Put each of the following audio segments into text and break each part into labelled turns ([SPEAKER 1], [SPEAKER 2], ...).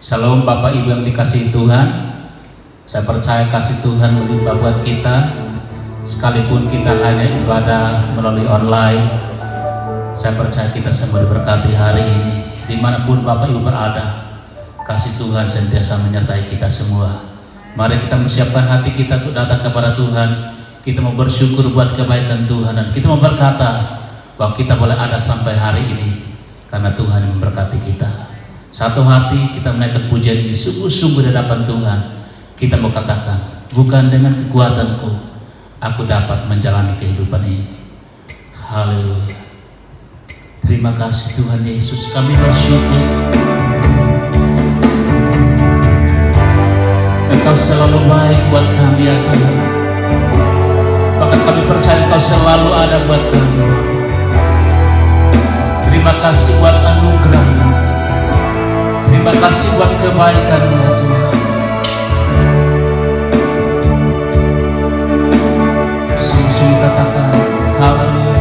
[SPEAKER 1] Shalom Bapak Ibu yang dikasihi Tuhan. Saya percaya kasih Tuhan melimpah buat kita. Sekalipun kita hanya ibadah melalui online, saya percaya kita semua diberkati hari ini. Dimanapun Bapak Ibu berada, kasih Tuhan sentiasa menyertai kita semua. Mari kita mempersiapkan hati kita untuk datang kepada Tuhan. Kita mau bersyukur buat kebaikan Tuhan, dan kita mau berkata bahwa kita boleh ada sampai hari ini karena Tuhan yang memberkati kita. Satu hati kita menaikkan pujian ini sungguh-sungguh di hadapan Tuhan. Kita mau katakan, bukan dengan kekuatanku aku dapat menjalani kehidupan ini. Haleluya. Terima kasih Tuhan Yesus, kami bersyukur. Engkau selalu baik buat kami ya Tuhan. Bahkan kami percaya Engkau selalu ada buat kami. Terima kasih buat anugerah-Mu. Terima kasih buat kebaikan-Mu ya Tuhan. Sungguh katakan haleluya.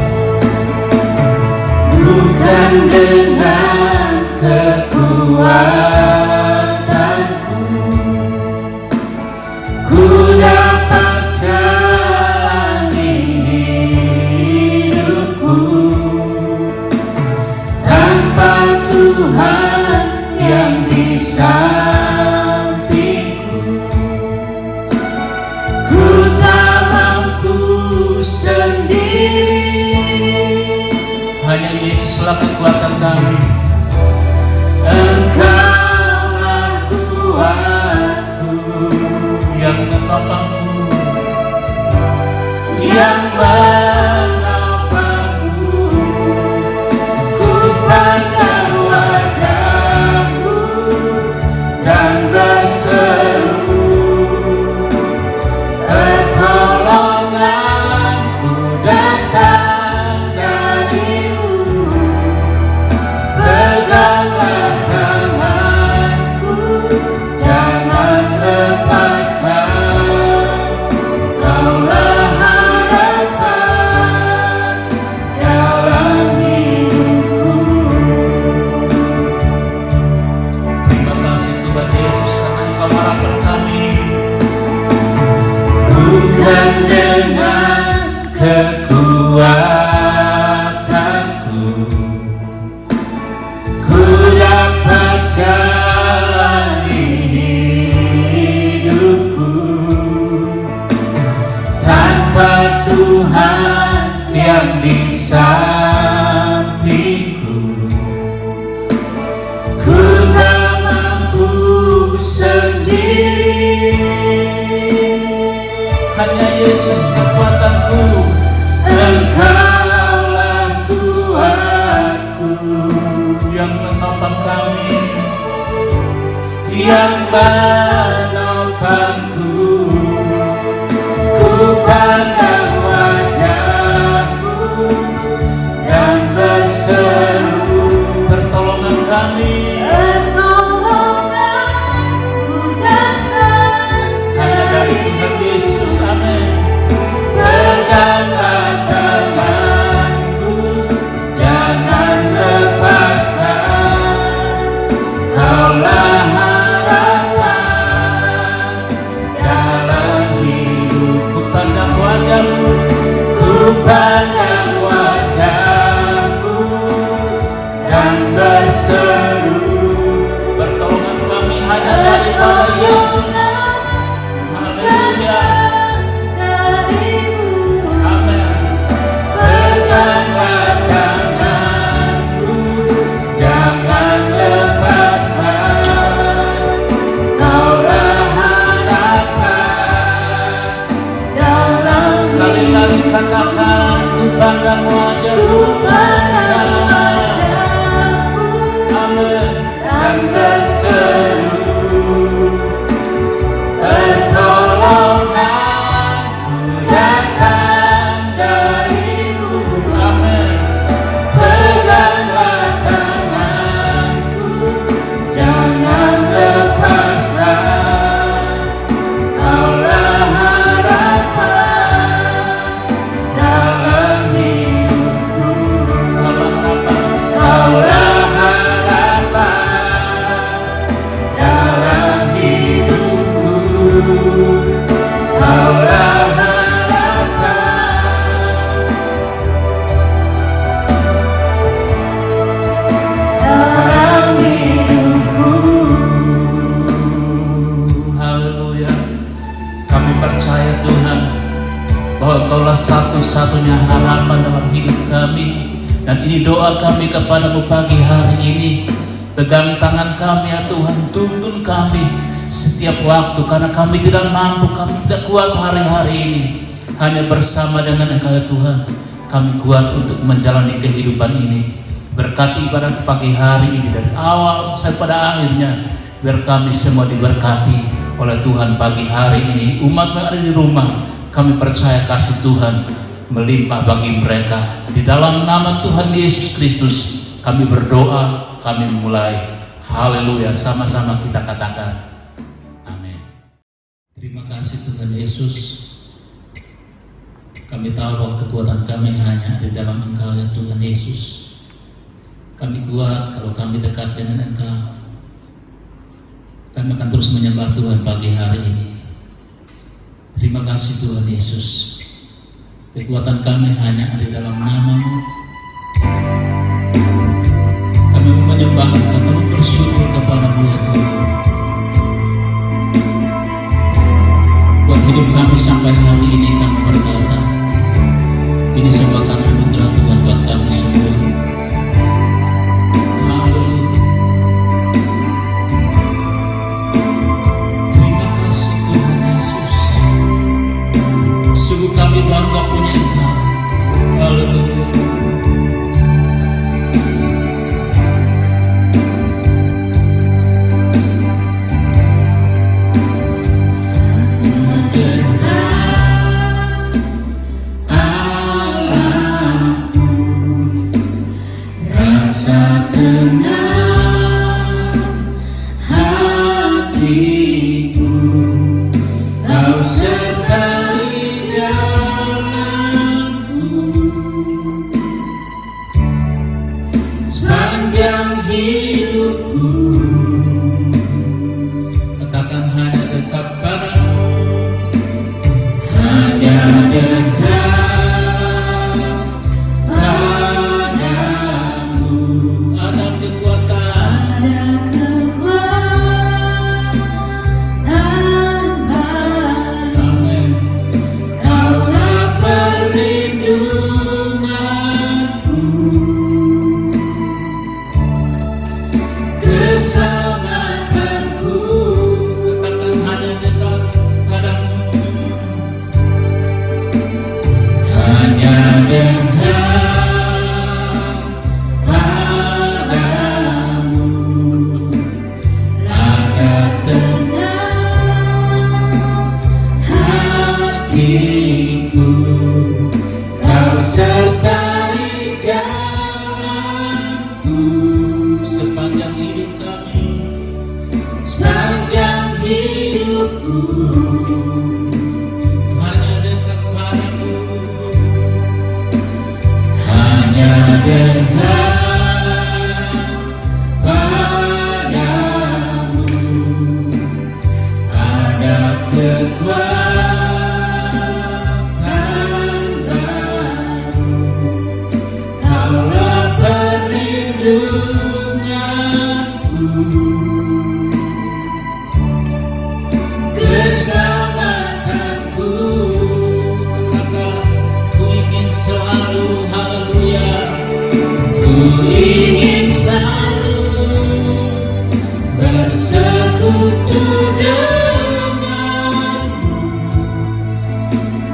[SPEAKER 2] Bukan dengan kekuatanku ku dapat jalani hidupku, tanpa Tuhan yang di sampingku, ku tak mampu sendiri.
[SPEAKER 1] Hanya Yesuslah kekuatan kami.
[SPEAKER 2] Engkaulah kuatku,
[SPEAKER 1] Yang menopangku,
[SPEAKER 2] yang menopangku. Ku pandang wajah-Mu dan berseru, pertolonganku datang dari-Mu. Peganglah tanganku, jangan lepaskan. Kaulah harapan dalam hidupku.
[SPEAKER 1] terima kasih Tuhan Yesus karena Engkau harapan kami.
[SPEAKER 2] Bukan dengan kekuatanku ku dapat jalani hidupku, tanpa Tuhan yang di sampingku, ku tak mampu sendiri.
[SPEAKER 1] Hanya Yesus kekuatanku.
[SPEAKER 2] Engkaulah kuatku,
[SPEAKER 1] Yang menopang kami.
[SPEAKER 2] yang menopangku. Ku pandang wajah-Mu dan berseru,
[SPEAKER 1] Pertolongan kami.
[SPEAKER 2] pertolonganku datang
[SPEAKER 1] Hanya dari Tuhan Yesus. Amin.
[SPEAKER 2] Peganglah tanganku, jangan lepaskan. Kaulah harapan dalam hidupku.
[SPEAKER 1] Ku pandang wajah-Mu.
[SPEAKER 2] Ku pandang wajah-Mu dan berseru,
[SPEAKER 1] Pertolongan kami hanya daripada Yesus. Haleluya.
[SPEAKER 2] dari-Mu.
[SPEAKER 1] Amin.
[SPEAKER 2] Peganglah tanganku, jangan lepaskan. Kaulah harapan dalam
[SPEAKER 1] Sekali lagi katakan, ku pandang wajah-Mu.
[SPEAKER 2] Ku pandang wajah-Mu
[SPEAKER 1] Amin.
[SPEAKER 2] dan berseru, pertolonganku datang dari-Mu.
[SPEAKER 1] Amin.
[SPEAKER 2] Peganglah tanganku, jangan lepaskan. Kaulah harapan dalam hidupku.
[SPEAKER 1] bahwa Engkaulah satu-satunya harapan dalam hidup kami. Dan ini doa kami kepadamu pagi hari ini. Pegang tangan kami ya Tuhan, tuntun kami setiap waktu, karena kami tidak mampu, kami tidak kuat hari-hari ini. Hanya bersama dengan Engkau ya Tuhan, kami kuat untuk menjalani kehidupan ini. Berkati pada pagi hari ini dari awal sampai pada akhirnya, biar kami semua diberkati oleh Tuhan pagi hari ini. Umat yang ada di rumah, kami percaya kasih Tuhan melimpah bagi mereka. Di dalam nama Tuhan Yesus Kristus kami berdoa, kami mulai. Haleluya, sama-sama kita katakan amin. Terima kasih Tuhan Yesus. Kami tahu bahwa kekuatan kami hanya di dalam Engkau ya Tuhan Yesus. Kami kuat kalau kami dekat dengan Engkau. Kami akan terus menyembah Tuhan pagi hari ini. Terima kasih Tuhan Yesus. Kekuatan kami hanya ada di dalam nama-Mu. Kami menyembah Engkau, kami bersyukur kepada-Mu ya Tuhan. Buat hidup kami sampai hari ini kami berkata, ini sebuah anugerah Tuhan buat kami semua. Kami bangga punya Engkau. Haleluya.
[SPEAKER 2] Allahku, rasa tenang hatiku, Kau sertai sepanjang hidupku.
[SPEAKER 1] Katakan hanya dekat padamu,
[SPEAKER 2] Hanya dekat padamu.
[SPEAKER 1] ada kekuatan, amin.
[SPEAKER 2] Kaulah perlindunganku, keselamatanku.
[SPEAKER 1] Katakan hanya dekat padamu,
[SPEAKER 2] Hanya dekat padamu. Rasa tenang hatiku, Kau sertai jalanku.
[SPEAKER 1] sepanjang hidup kami.
[SPEAKER 2] Sepanjang hidupku,
[SPEAKER 1] Hanya dekat padamu,
[SPEAKER 2] hanya dekat padamu. Ada kekuatan baru, Kaulah perlindunganku, keselamatanku.
[SPEAKER 1] katakan ku ingin selalu, haleluya.
[SPEAKER 2] Ku ingin selalu bersekutu denganmu,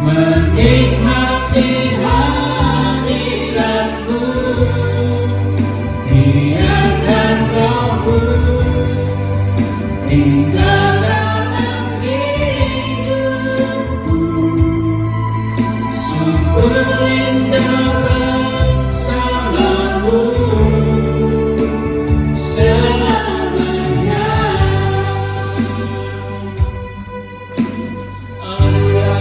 [SPEAKER 2] menikmati hadiratmu. Biarkan Roh-Mu tinggal dalam hidupku. Sungguh indah bersamamu selamanya.
[SPEAKER 1] Haleluya.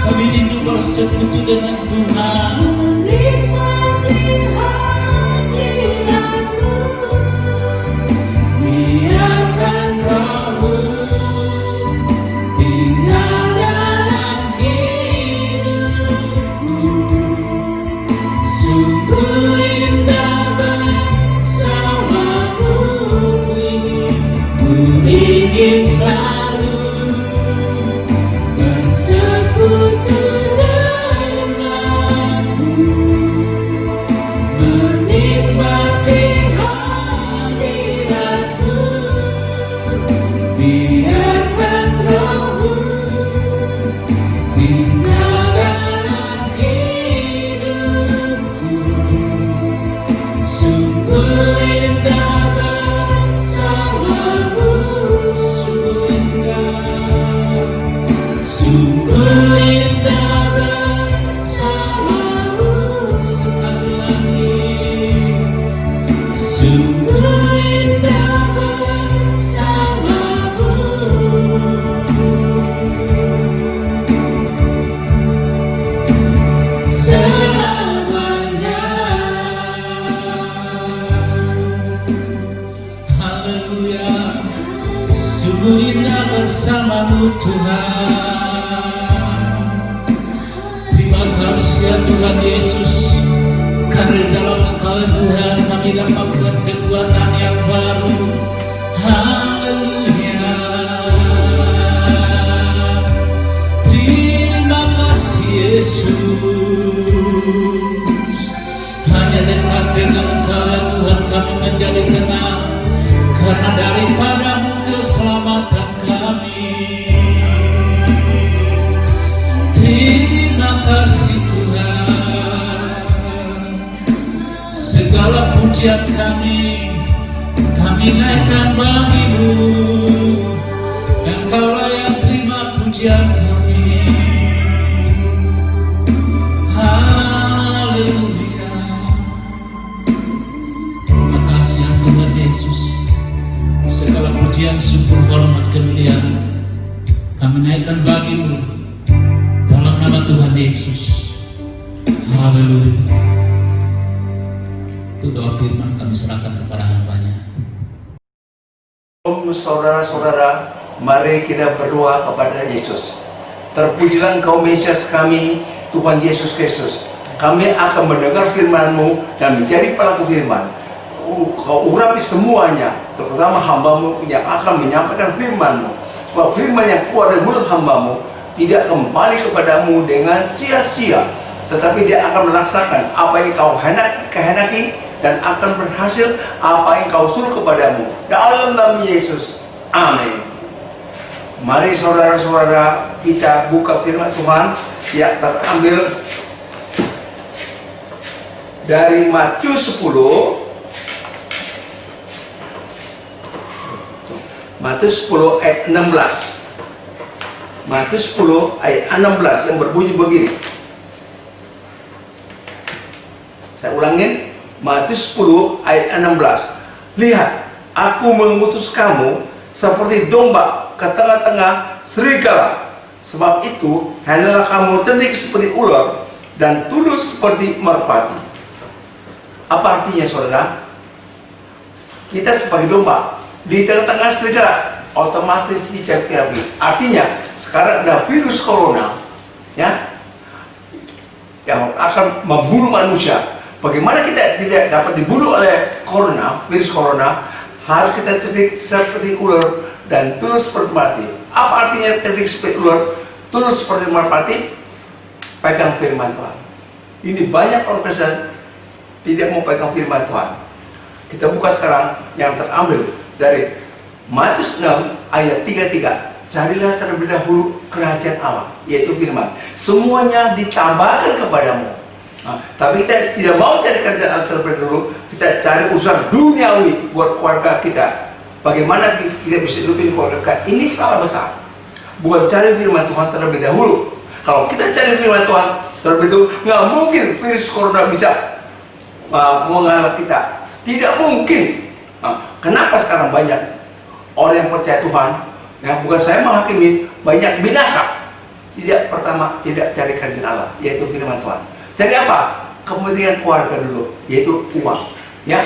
[SPEAKER 1] Kami rindu bersekutu dengan Tuhan.
[SPEAKER 2] Menikmati hadirat-Mu. Biarkan Roh-Mu tinggal dalam hidupku. Sungguh indah bersama-Mu. Ku ingin selalu bersekutu denganmu, menikmati hadirat-Mu. Biarkan Roh-Mu tinggal dalam hidupku. Sungguh indah bersama-Mu, sungguh indah, sungguh indah bersama-Mu. Sekali lagi, sungguh indah bersama-Mu. Selamanya.
[SPEAKER 1] Haleluya. Sungguh indah bersama-Mu Tuhan. Terima kasih ya Tuhan Yesus, karena dalam Engkau Tuhan kami dapatkan kekuatan yang baru. Haleluya. Terima kasih Yesus. Hanya dekat dengan Engkau ya Tuhan kami menjadi tenang, karena daripada-Mu keselamatan kami. Terima kasih Tuhan. Segala pujian kami naikkan bagi-Mu. Engkaulah yang terima pujian kami. Haleluya. Terima kasih ya Tuhan Yesus. Segala pujian, syukur, hormat, kemuliaan kami naikkan bagi-Mu dalam nama Tuhan Yesus. Haleluya. Itu doa firman kami serahkan kepada hamba-Nya.
[SPEAKER 3] Saudara-saudara, mari kita berdoa kepada Yesus. Terpujilah Engkau Mesias kami, Tuhan Yesus Kristus. Kami akan mendengar firman-Mu dan menjadi pelaku firman. Kau urapi semuanya, terutama hamba-Mu yang akan menyampaikan firman-Mu. Sebab firman yang keluar dari mulut hamba-Mu tidak kembali kepadamu dengan sia-sia, tetapi dia akan melaksanakan apa yang kau kehendaki dan akan berhasil apa yang kau suruh kepadamu. Dalam nama Yesus, amin. Mari saudara-saudara, kita buka firman Tuhan yang terambil dari Matius 10. Matius 10 ayat 16. Matius 10 ayat 16 yang berbunyi begini. Saya ulangin, Matius 10 ayat 16. Lihat, aku mengutus kamu seperti domba ke tengah-tengah serigala. Sebab itu, hendaklah kamu cerdik seperti ular dan tulus seperti merpati. Apa artinya saudara? Kita sebagai domba di tengah-tengah serigala, otomatis dicari habis. Artinya sekarang ada virus corona, ya, yang akan membunuh manusia. Bagaimana kita tidak dapat dibunuh oleh corona, virus corona? Harus kita cerdik seperti ular dan tulus seperti merpati. Apa artinya cerdik seperti ular, tulus seperti merpati? Pegang firman Tuhan. Ini banyak orang Kristen tidak mau pegang firman Tuhan. Kita buka sekarang yang terambil dari Matius 6 ayat 33. Carilah terlebih dahulu kerajaan Allah, yaitu firman. Semuanya ditambahkan kepadamu. Nah, tapi kita tidak mau cari kerjaan Allah terlebih dahulu. Kita cari urusan duniawi buat keluarga kita. Bagaimana kita bisa hidupin keluarga kita? Ini salah besar. Bukan cari firman Tuhan terlebih dahulu. Kalau kita cari firman Tuhan terlebih dahulu, nggak mungkin virus corona bisa mengalahkan kita. Tidak mungkin. Nah, kenapa sekarang banyak orang yang percaya Tuhan? Ya, bukan saya menghakimi, banyak binasa. pertama tidak cari kerajaan Allah, yaitu firman Tuhan. Cari apa? Kepentingan keluarga dulu, yaitu uang. Ya,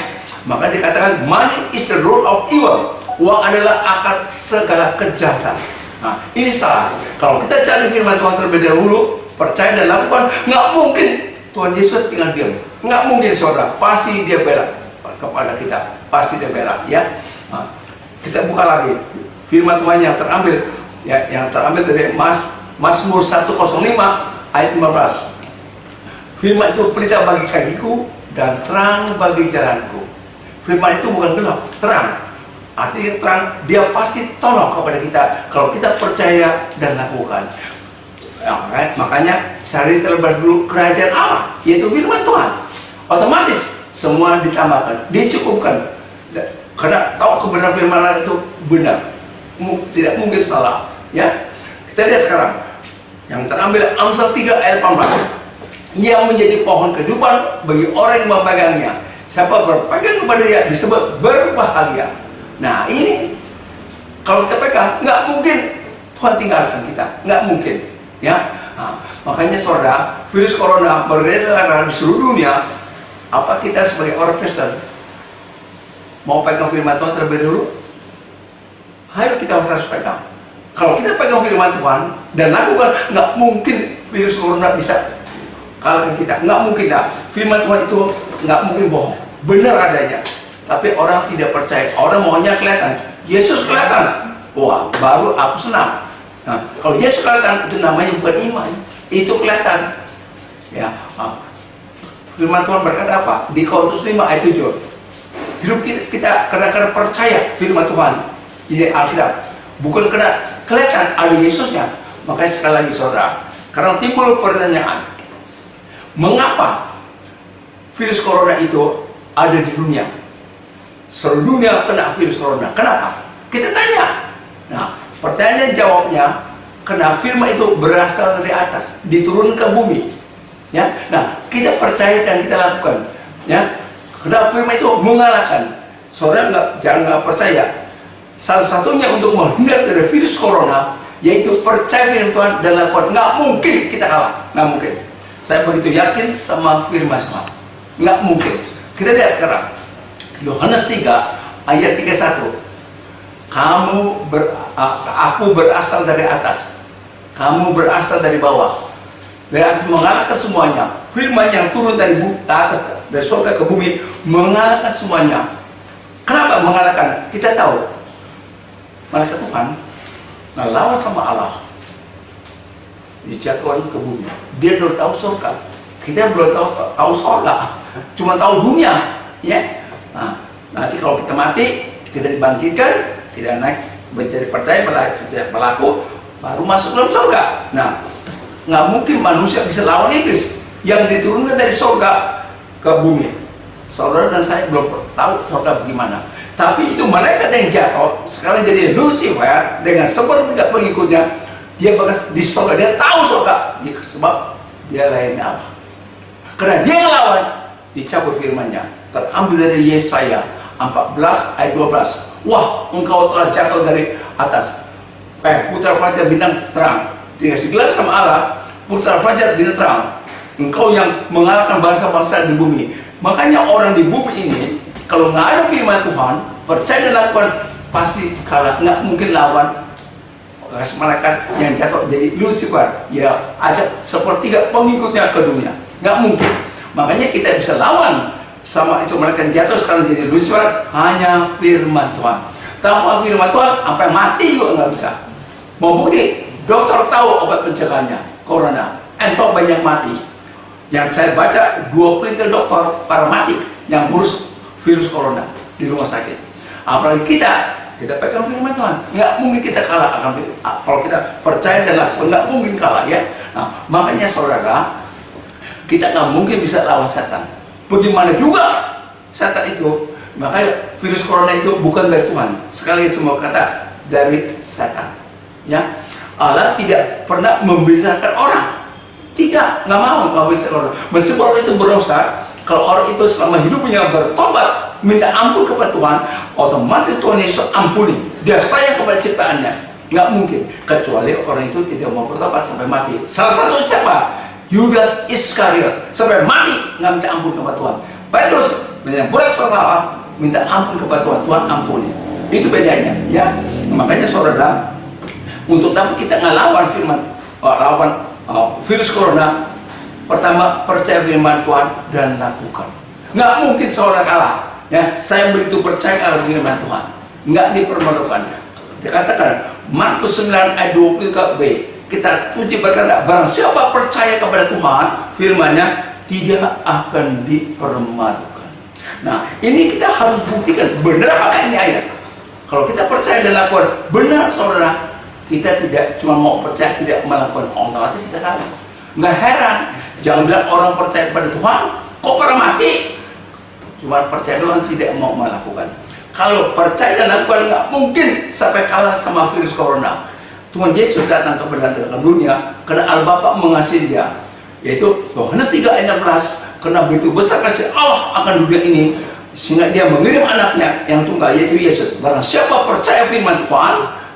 [SPEAKER 3] maka dikatakan money is the root of evil. Uang adalah akar segala kejahatan. Nah, ini salah. Kalau kita cari firman Tuhan terlebih dahulu, percaya dan lakukan, nggak mungkin Tuhan Yesus tinggal diam. Nggak mungkin, saudara. Pasti dia bela kepada kita. Pasti dia bela. Ya. Nah, kita buka lagi firman Tuhan yang terambil, ya, yang terambil dari Mazmur 105 ayat 15. Firman itu pelita bagi kakiku dan terang bagi jalanku. Firman itu bukan gelap, terang. Artinya terang, dia pasti tolong kepada kita kalau kita percaya dan lakukan. Ya, makanya cari terlebih dahulu kerajaan Allah, yaitu firman Tuhan. Otomatis semua ditambahkan, dicukupkan. Karena tahu kebenaran firman Allah itu benar, tidak mungkin salah. Ya, kita lihat sekarang yang terambil Amsal 3 ayat 18. Ia menjadi pohon kehidupan bagi orang yang memegangnya. Siapa berpegang kepada dia disebut berbahagia. Nah, ini kalau kita pegang, nggak mungkin Tuhan tinggalkan kita, nggak mungkin. Ya, nah, makanya saudara, virus corona beredar di seluruh dunia. Apa kita sebagai orang Kristen mau pegang firman Tuhan terlebih dahulu? Ayo kita harus pegang. Kalau kita pegang firman Tuhan dan lakukan, nggak mungkin virus corona bisa kalahkan kita. Nggak mungkin dah. Firman Tuhan itu nggak mungkin bohong, benar adanya. Tapi orang tidak percaya. Orang maunya kelihatan. Yesus kelihatan. Wah, baru aku senang. Nah, kalau Yesus kelihatan, itu namanya bukan iman. Itu kelihatan. Ya. Firman Tuhan berkata apa? Di Korintus 5 ayat 7. Hidup kita karena percaya firman Tuhan. Ini Alkitab. Bukan karena kelihatan ada Yesusnya. Makanya sekali lagi saudara, karena timbul pertanyaan, mengapa virus corona itu ada di dunia? Seluruh dunia kena virus corona. Kenapa? Kita tanya. Nah, pertanyaan jawabnya, karena firman itu berasal dari atas, diturun ke bumi. Ya, nah kita percaya dan kita lakukan. Ya, karena firman itu mengalahkan. Saudara jangan percaya. Satu-satunya untuk menghindar dari virus corona yaitu percaya firman Tuhan dan lakukan. Nggak mungkin kita kalah, nggak mungkin. Saya begitu yakin sama firman Tuhan. Nggak mungkin. Kita lihat sekarang Yohanes 3 ayat 31. Aku berasal dari atas, kamu berasal dari bawah. Dari atas mengalahkan semuanya. Firman yang turun dari atas, dari surga ke bumi, mengalahkan semuanya. Kenapa mengalahkan? Kita tahu malaikat Tuhan lawan sama Allah, dijatuhkan ke bumi. Dia belum tahu surga, kita belum tahu surga, cuma tahu dunia. Ya, nah, nanti kalau kita mati, kita dibangkitkan, kita naik menjadi percaya pelaku, baru masuk dalam surga. Nah, nggak mungkin manusia bisa lawan iblis yang diturunkan dari surga ke bumi. Saudara dan saya belum tahu surga bagaimana. Tapi itu malaikat yang jatuh sekarang jadi Lucifer dengan sepertiga pengikutnya. Dia bekas di surga, dia tahu surga, sebab dia lainnya Allah. Karena dia ngelawan, dicabut firman-Nya. Terambil dari Yesaya 14 ayat 12. Wah, engkau telah jatuh dari atas, putra fajar bintang terang. Dikasih gelar sama Allah, putra fajar bintang terang. Engkau yang mengalahkan bangsa-bangsa di bumi. Makanya orang di bumi ini, kalau nggak ada firman Tuhan, percaya dan lakukan, pasti kalah. Nggak mungkin lawan malaikat yang jatuh jadi Lucifer. Ya, ada sepertiga pengikutnya ke dunia. Nggak mungkin. Makanya kita bisa lawan sama itu malaikat jatuh sekarang jadi Lucifer, hanya firman Tuhan. Tanpa firman Tuhan, sampai mati juga nggak bisa. Mau bukti? Dokter tahu obat pencegahannya, corona. Entok banyak mati. Yang saya baca 23 dokter paramedik yang ngurus virus corona di rumah sakit. Apalagi kita pegang firman Tuhan, nggak mungkin kita kalah akan kalau kita percaya dan lakukan, nggak mungkin kalah ya. Nah, makanya saudara, kita nggak mungkin bisa lawan setan. Bagaimana juga setan itu? Makanya virus corona itu bukan dari Tuhan. Sekali semua kata dari setan. Ya, Allah tidak pernah membinasakan orang. Tidak, nggak mau membinasakan orang. Meskipun orang itu berdosa, kalau orang itu selama hidupnya bertobat, minta ampun kepada Tuhan, otomatis Tuhan Yesus ampuni. Dia sayang kepada ciptaannya. Nggak mungkin, kecuali orang itu tidak mau bertobat sampai mati. Salah satu siapa? Yudas Iskariot, sampai mati nggak minta ampun kepada Tuhan. Petrus yang buat saudara minta ampun kepada Tuhan, Tuhan ampuni. Itu bedanya, ya. Makanya saudara, untuk dapat kita ngelawan virus corona, pertama percaya firman Tuhan dan lakukan. Nggak mungkin saudara kalah, ya. Saya begitu percaya kalau firman Tuhan, nggak dipermalukan. Dikatakan Markus 9 ayat 23b, kita puji berkata, barang siapa percaya kepada Tuhan, firman-Nya tidak akan dipermalukan. Nah, ini kita harus buktikan benar apa ini ayat. Kalau kita percaya dan lakukan, benar saudara, kita tidak cuma mau percaya, tidak melakukan, otomatis kita kalah. Nggak heran, jangan bilang orang percaya kepada Tuhan kok pada mati, cuma percaya doang, tidak mau melakukan. Kalau percaya dan lakukan, nggak mungkin sampai kalah sama virus corona. Tuhan Yesus datang kepada dalam dunia karena Allah Bapa mengasihi dia, yaitu Yohanes 3 ayat 16, karena begitu besar kasih Allah akan dunia ini sehingga dia mengirim anaknya yang tunggal, yaitu Yesus. Barang siapa percaya firman Tuhan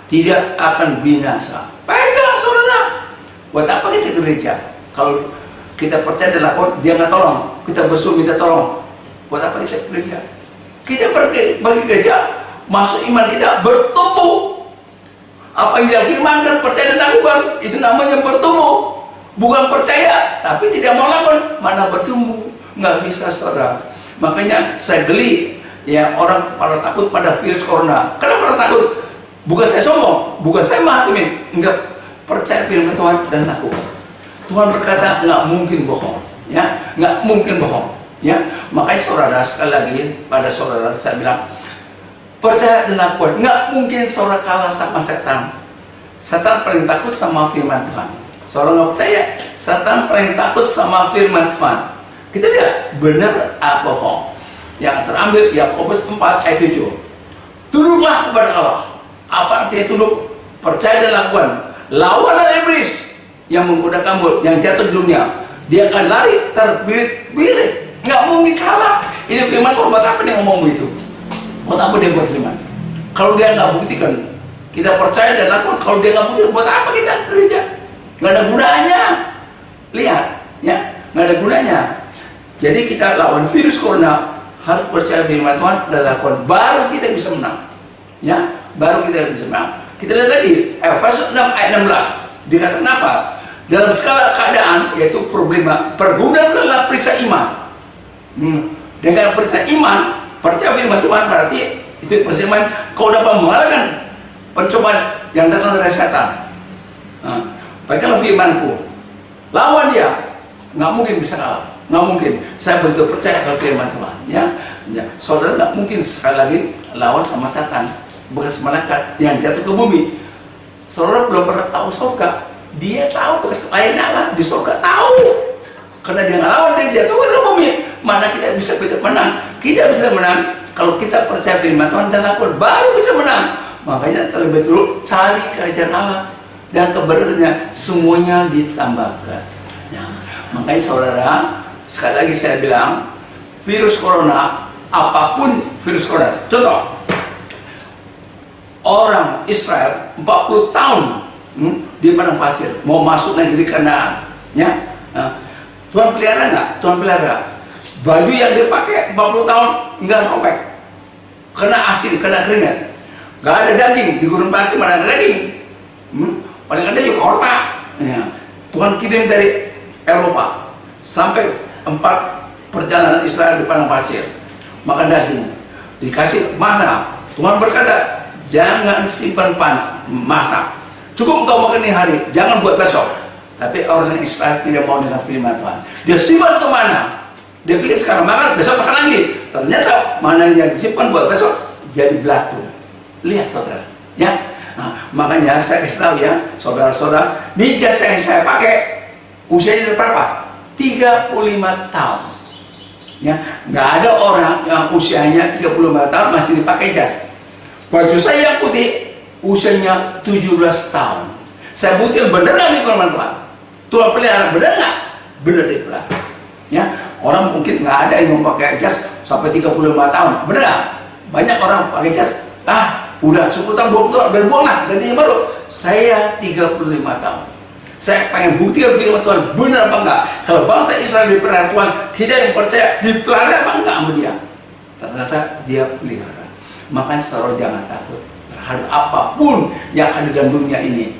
[SPEAKER 3] tidak akan binasa. Pegang saudara. Buat apa kita ke gereja? Kalau kita percaya dan lakukan, dia nggak tolong. Kita bersuruh minta tolong. Buat apa kita ke gereja? Kita pergi bagi gereja, masuk iman kita bertumbuh. Apa yang dia firmankan, percaya dan lakukan, itu namanya bertumbuh. Bukan percaya tapi tidak mau lakukan, mana bertumbuh? Nggak bisa saudara. Makanya saya geli, ya, orang pada takut pada virus corona. Kenapa pada takut? Bukan saya sombong, bukan saya menghakimi, enggak, percaya firman Tuhan dan lakukan. Tuhan berkata nggak mungkin bohong, ya, nggak mungkin bohong, ya. Makanya saudara, sekali lagi pada saudara saya bilang, percaya dan lakukan. Nggak mungkin saudara kalah sama setan. Setan paling takut sama firman Tuhan. Saudara nggak percaya, setan paling takut sama firman Tuhan. Kita lihat benar atau bohong. Yang terambil Yakobus 4 ayat 7. Tunduklah kepada Allah. Apa artinya tunduk? Percaya dan lakukan. Lawanlah iblis yang menggoda kamu, yang jatuh di dunia. Dia akan lari terbirit-birit. Nggak mungkin kalah. Ini firman Tuhan. Buat apa dia ngomong begitu? Buat apa dia buat firman? Kalau dia nggak buktikan, kita percaya dan lakukan. Kalau dia nggak buktikan, buat apa kita kerja? Nggak ada gunanya. Lihat, ya, nggak ada gunanya. Jadi kita lawan virus corona harus percaya firman Tuhan dan lakukan, baru kita bisa menang. Ya, baru kita bisa menang. Kita lihat lagi Efesus 6 ayat 16. Dikatakan apa? Dalam segala keadaan, yaitu problema, pergunakanlah perisai iman. Dengan perisai iman, percaya firman Tuhan, berarti itu perisai iman, kau dapat mengalahkan pencobaan yang datang dari setan. Peganglah firmanku, lawan dia, nggak mungkin bisa kalah. Nggak mungkin. Saya betul percaya kalau firman Tuhan, ya. Saudara nggak mungkin sekali lagi lawan sama setan, bekas malaikat yang jatuh ke bumi. Saudara belum pernah tahu surga, dia tahu bekas lain Allah di surga, tahu. Karena dia nggak lawan, dia jatuh ke bumi. Mana kita bisa menang? Kita bisa menang kalau kita percaya firman Tuhan dan lakukan, baru bisa menang. Makanya terlebih dulu cari kerajaan Allah dan kebenarannya, semuanya ditambahkan. Makanya saudara, sekali lagi saya bilang, virus corona, apapun virus corona, contoh, orang Israel 40 tahun di padang pasir, mau masuk negeri Kanaan, ya. Tuhan pelihara nggak? Tuhan pelihara. Baju yang dia pakai 40 tahun nggak robek, kena asin, kena keringat, nggak ada daging di gurun pasir, mana ada daging? Paling ada juga korma. Ya. Tuhan kirim dari Eropa sampai 4 perjalanan Israel di padang pasir, makan daging, dikasih mana? Tuhan berkata, jangan simpan masak, cukup engkau makan ini hari, jangan buat besok. Tapi orang Israel tidak mau dengar firman Tuhan. Dia simpan ke mana? Dia pikir sekarang makan, besok makan lagi. Ternyata mana yang disimpan buat besok jadi belatung. Lihat saudara, ya. Nah, makanya saya kasih tahu ya, saudara-saudara, ini jas yang saya pakai usianya berapa? 35 tahun. Ya, nggak ada orang yang usianya 35 tahun masih dipakai jas. Baju saya yang putih usianya 17 tahun. Saya buktiin bener nggak nih firman Tuhan? Tuhan pelihara bener nggak? Bener deh pelihara. Ya, orang mungkin nggak ada yang memakai jas sampai 35 tahun. Bener nggak? Banyak orang pakai jas. Udah 10 tahun, 20 tahun, dan buang lah, gantinya baru. Saya 35 tahun. Saya pengen buktikan firman Tuhan benar apa enggak. Kalau bangsa Israel dipelihara Tuhan, tidak yang percaya dipelihara apa enggak sama dia. Ternyata dia pelihara. Makanya saudara jangan takut terhadap apapun yang ada dalam dunia ini.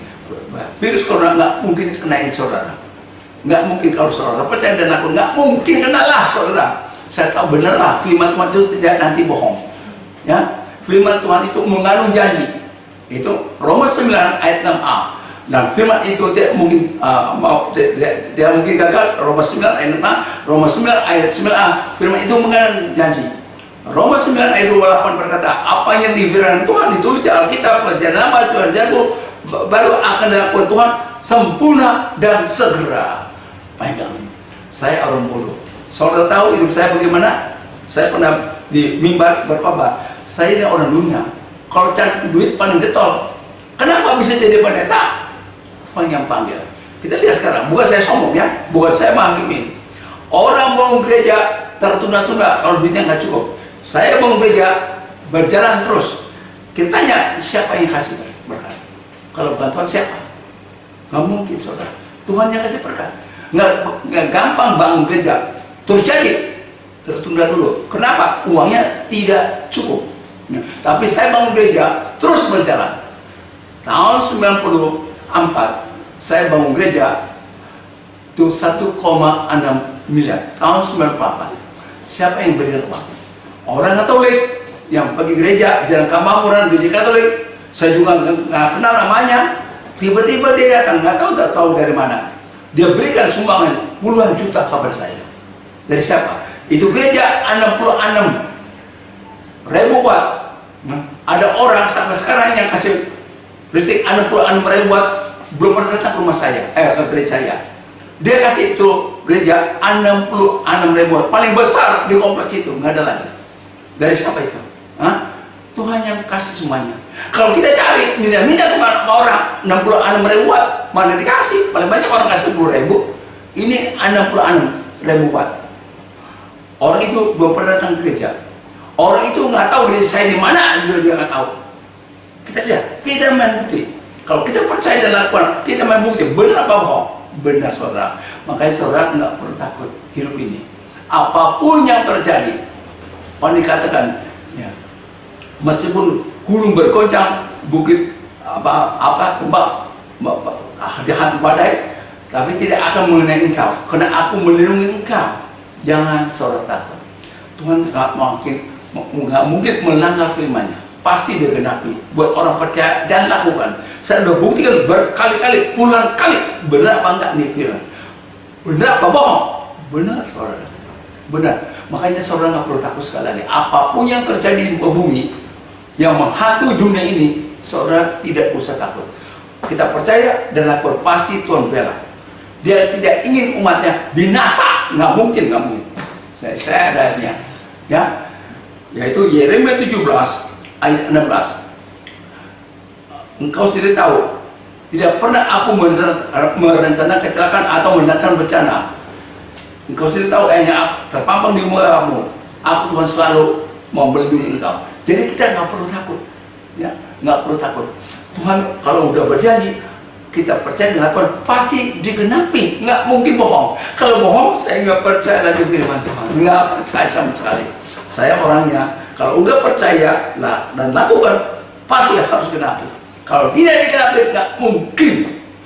[SPEAKER 3] Virus corona nggak mungkin kenain saudara. Nggak mungkin kalau saudara percaya dan aku nggak mungkin kenalah saudara. Saya tahu benar lah firman Tuhan itu tidak nanti bohong. Ya, firman Tuhan itu mengandung janji. Itu Roma 9 ayat 6a. Dan firman itu tidak mungkin tidak mungkin gagal. Roma 9 ayat 6a, Roma 9 ayat 9a. Firman itu mengandung janji. Roma 9 ayat 28 berkata, apa yang difirmankan Tuhan ditulis di Alkitab, perjalanan lama, perjalanan baru akan dilakukan Tuhan sempurna dan segera. Pegang. Saya orang bodoh. Saudara tahu hidup saya bagaimana? Saya pernah di mimbar berkhotbah. Saya ini orang dunia. Kalau cari duit paling getol. Kenapa bisa jadi pendeta? Tuhan yang panggil. Kita lihat sekarang. Bukan saya sombong ya. Bukan saya menghakimi. Orang bangun gereja tertunda-tunda kalau duitnya nggak cukup. Saya bangun gereja berjalan terus. Kita tanya siapa yang kasih berkat? Kalau bukan Tuhan siapa? Nggak mungkin saudara. Tuhan yang kasih berkat. Nggak gampang bangun gereja terus jadi. Tertunda dulu. Kenapa? Uangnya tidak cukup. Tapi saya bangun gereja terus berjalan. Tahun 94 saya bangun gereja itu 1,6 miliar. Tahun 98 siapa yang beri uang? Orang Katolik yang pergi gereja Jalan Kamamuran, gereja Katolik. Saya juga nggak kenal namanya. Tiba-tiba dia datang, nggak tahu dari mana. Dia berikan sumbangan puluhan juta kepada saya. Dari siapa? Itu gereja 66.000 watt. Ada orang sampai sekarang yang kasih listrik 66.000 watt belum pernah datang ke rumah saya, ke gereja saya. Dia kasih itu gereja 66.000 watt, paling besar di kompleks itu, nggak ada lagi. Dari siapa itu? Tuhan yang kasih semuanya. Kalau kita cari minta sama orang 66.000 watt, mana dikasih? Paling banyak orang kasih 10.000. Ini 66.000 watt. Orang itu belum pernah datang ke gereja. Orang itu nggak tahu gereja saya di mana, dia nggak tahu. Kita lihat, kita main bukti. Kalau kita percaya dan lakukan, kita main bukti. Benar apa bohong? Benar saudara. Makanya saudara nggak perlu takut hidup ini. Apapun yang terjadi, Pak dikatakan, ya, meskipun gunung bergoncang, bukit jahat badai, tapi tidak akan mengenai engkau, karena aku melindungi engkau. Jangan saudara takut. Tuhan nggak mungkin melanggar firman-Nya. Pasti digenapi buat orang percaya dan lakukan. Saya sudah buktikan berkali-kali, puluhan kali. Benar apa enggak nih firman? Benar apa bohong? Benar saudara. Benar. Makanya saudara nggak perlu takut sekali lagi. Apapun yang terjadi di muka bumi yang menghantui dunia ini, saudara tidak usah takut. Kita percaya dan lakukan, pasti Tuhan bela. Dia tidak ingin umatnya binasa. Nggak mungkin. Saya adanya. Ya, yaitu Yeremia 17 ayat 16. Engkau sendiri tahu, tidak pernah aku merencanakan kecelakaan atau mendatangkan bencana. Engkau sendiri tahu, hanya terpampang di muka kamu. Aku Tuhan selalu mau melindungi engkau. Jadi kita nggak perlu takut, ya, nggak perlu takut. Tuhan kalau udah berjanji, kita percaya dan lakukan, pasti digenapi. Nggak mungkin bohong. Kalau bohong, saya nggak percaya lagi firman Tuhan. Nggak percaya sama sekali. Saya orangnya, kalau udah percaya dan lakukan, pasti harus genapi. Kalau tidak digenapi, nggak mungkin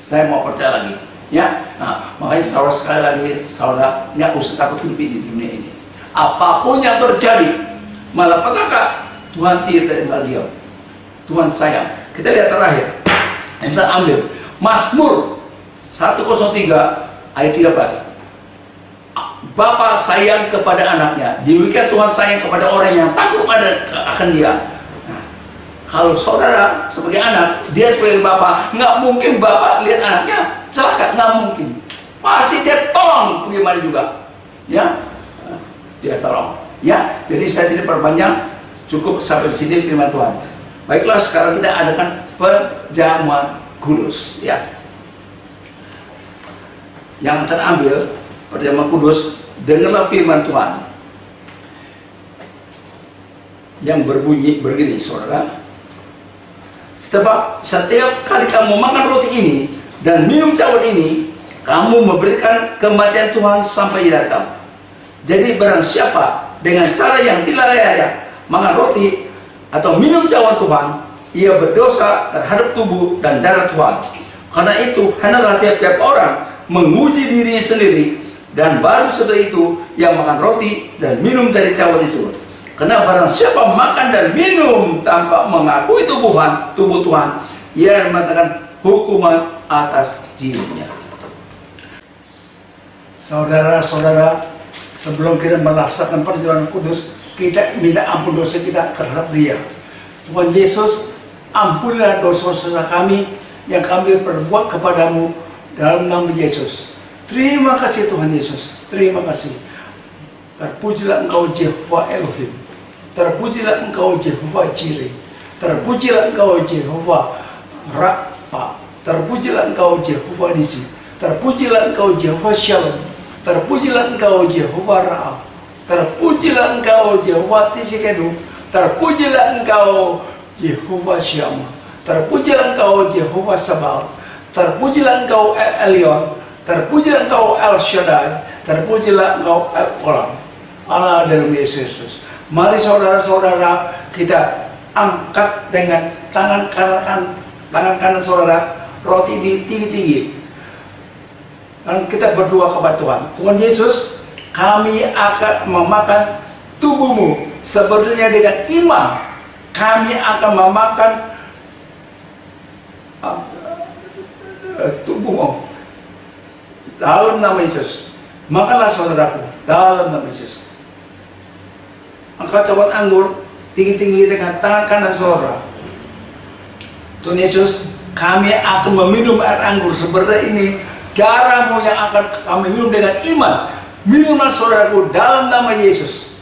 [SPEAKER 3] saya mau percaya lagi. Ya, nah, makanya saudara sekali lagi, saudara nggak usah takut hidup di dunia ini. Apapun yang terjadi, malapetaka, Tuhan tidak tinggal diam. Tuhan sayang. Kita lihat terakhir. Kita ambil Mazmur 103 ayat 13. Bapa sayang kepada anaknya, demikian Tuhan sayang kepada orang yang takut akan dia. Nah, kalau saudara sebagai anak, dia sebagai bapak, nggak mungkin bapak lihat anaknya celaka, nggak mungkin. Pasti dia tolong bagaimana juga, ya, dia tolong. Ya, jadi saya tidak perpanjang, cukup sampai di sini firman Tuhan. Baiklah, sekarang kita adakan perjamuan kudus, ya. Yang terambil perjamuan kudus, dengarlah firman Tuhan yang berbunyi begini, saudara. Sebab setiap kali kamu makan roti ini dan minum cawan ini, kamu memberikan kematian Tuhan sampai ia datang. Jadi barang siapa dengan cara yang tidak layak makan roti atau minum cawan Tuhan, ia berdosa terhadap tubuh dan darah Tuhan. Karena itu, hendaklah tiap-tiap orang menguji dirinya sendiri, dan baru setelah itu yang makan roti dan minum dari cawan itu. Karena barang siapa makan dan minum tanpa mengakui tubuh Tuhan, ia mengatakan hukuman atas dirinya. Saudara-saudara, sebelum kita melaksanakan perjamuan kudus, kita minta ampun dosa kita terhadap Dia. Tuhan Yesus, ampunilah dosa-dosa kami yang kami perbuat kepadamu dalam nama Yesus. Terima kasih Tuhan Yesus, terima kasih. Terpujilah Engkau Jehovah Elohim, terpujilah Engkau Jehovah Jireh, terpujilah Engkau Jehovah Rafa, terpujilah Engkau Jehovah Nisi, terpujilah Engkau Jehovah Shalom, terpujilah Engkau Jehovah Ra'a, terpujilah Engkau Jehovah Tisikenu, terpujilah Engkau Jehovah Syama, terpujilah Engkau Jehovah Sabaoth, terpujilah Engkau El Elyon, terpujilah Engkau El Shaddai, terpujilah Engkau El Olam. Allah dalam Yesus. Mari saudara-saudara, kita angkat dengan tangan kanan saudara roti ini tinggi-tinggi, dan kita berdoa kepada Tuhan. Tuhan Yesus, kami akan memakan tubuhmu sebenarnya dengan iman. Kami akan memakan tubuhmu dalam nama Yesus. Makanlah saudaraku dalam nama Yesus. Angkat cawan anggur tinggi-tinggi dengan tangan kanan saudara. Tuhan Yesus, kami akan meminum air anggur seperti ini, darahmu yang akan kami minum dengan iman. Minumlah saudaraku dalam nama Yesus.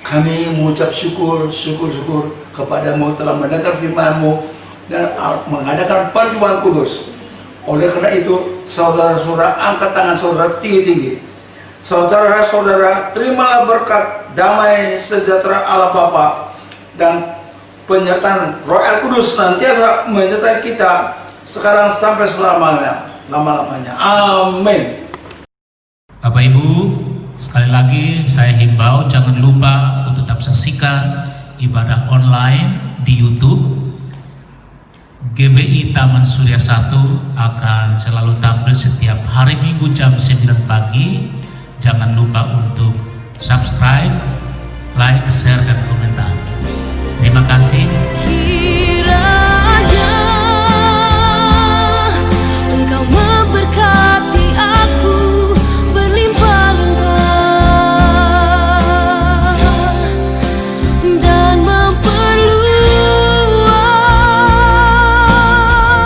[SPEAKER 3] Kami mengucap syukur kepadamu telah mendengar firman-Mu dan mengadakan perjamuan kudus. Oleh karena itu, saudara-saudara, angkat tangan saudara tinggi-tinggi. Saudara-saudara, terimalah berkat damai sejahtera Allah Bapa dan penyertaan Roh El Kudus senantiasa menyertai kita sekarang sampai lama-lamanya. Amin.
[SPEAKER 1] Bapak Ibu, sekali lagi saya himbau jangan lupa untuk tetap saksikan ibadah online di YouTube. GBI Taman Surya 1 akan selalu tampil setiap hari Minggu jam 9 pagi. Jangan lupa untuk subscribe, like, share, dan komentar. Terima kasih.
[SPEAKER 2] Kiranya